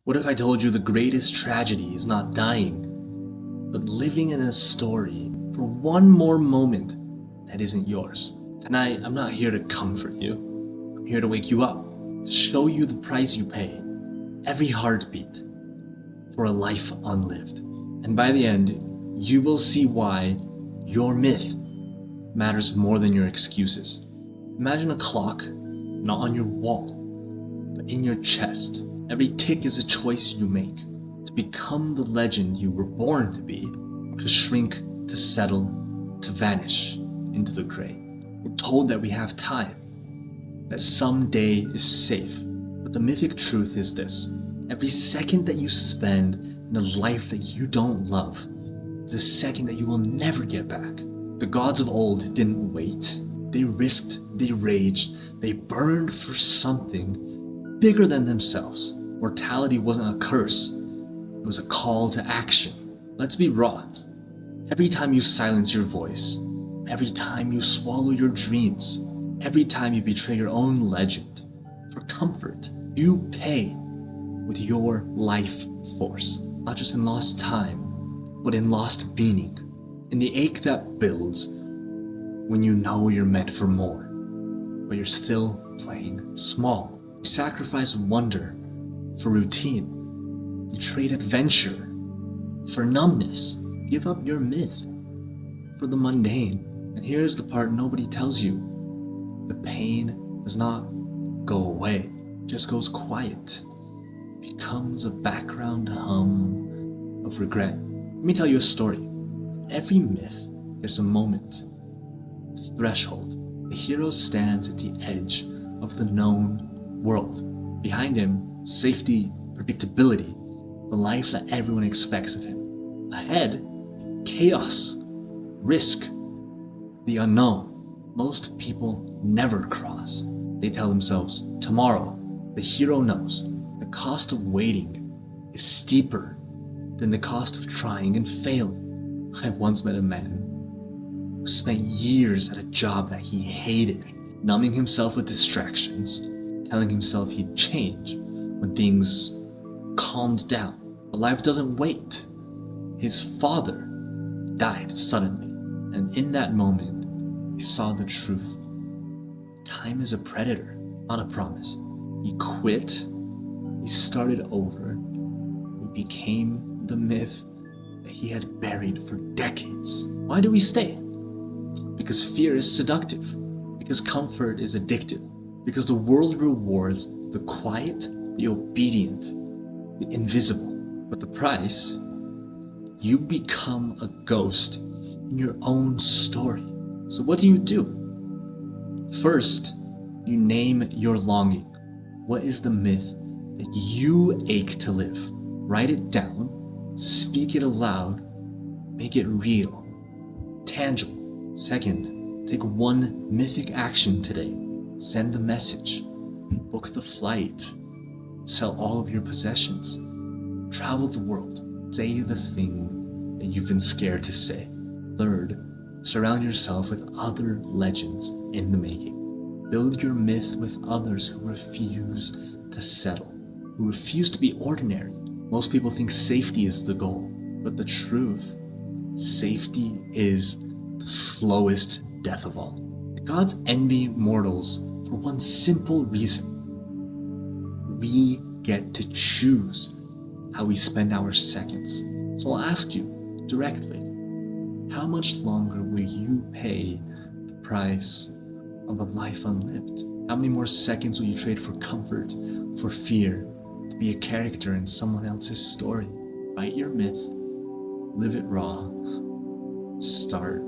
What if I told you the greatest tragedy is not dying, but living in a story for one more moment that isn't yours? Tonight, I'm not here to comfort you. I'm here to wake you up, to show you the price you pay, every heartbeat, for a life unlived. And by the end, you will see why your myth matters more than your excuses. Imagine a clock, not on your wall, but in your chest. Every tick is a choice you make to become the legend you were born to be, or to shrink, to settle, to vanish into the gray. We're told that we have time, that someday is safe, but the mythic truth is this: every second that you spend in a life that you don't love is a second that you will never get back. The gods of old didn't wait. They risked, they raged, they burned for something bigger than themselves. Mortality wasn't a curse, it was a call to action. Let's be raw. Every time you silence your voice, every time you swallow your dreams, every time you betray your own legend for comfort, you pay with your life force. Not just in lost time, but in lost meaning. In the ache that builds when you know you're meant for more, but you're still playing small. You sacrifice wonder for routine. You trade adventure for numbness. Give up your myth for the mundane. And here's the part nobody tells you: the pain does not go away, it just goes quiet. It becomes a background hum of regret. Let me tell you a story. Every myth, there's a moment, a threshold. The hero stands at the edge of the known world. Behind him, safety, predictability, the life that everyone expects of him. Ahead, chaos, risk, the unknown. Most people never cross. They tell themselves, tomorrow. The hero knows the cost of waiting is steeper than the cost of trying and failing. I once met a man who spent years at a job that he hated, numbing himself with distractions, telling himself he'd change when things calmed down. But life doesn't wait. His father died suddenly, and in that moment, he saw the truth. Time is a predator, not a promise. He quit, he started over, he became the myth that he had buried for decades. Why do we stay? Because fear is seductive, because comfort is addictive, because the world rewards the quiet, the obedient, the invisible. But the price? You become a ghost in your own story. So what do? First, you name your longing. What is the myth that you ache to live? Write it down, speak it aloud, make it real, tangible. Second, take one mythic action today. Send the message, book the flight, sell all of your possessions, travel the world, say the thing that you've been scared to say. Third, surround yourself with other legends in the making. Build your myth with others who refuse to settle, who refuse to be ordinary. Most people think safety is the goal, but the truth, safety is the slowest death of all. The gods envy mortals for one simple reason. We get to choose how we spend our seconds. So I'll ask you directly, how much longer will you pay the price of a life unlived? How many more seconds will you trade for comfort, for fear, to be a character in someone else's story? Write your myth, live it raw, start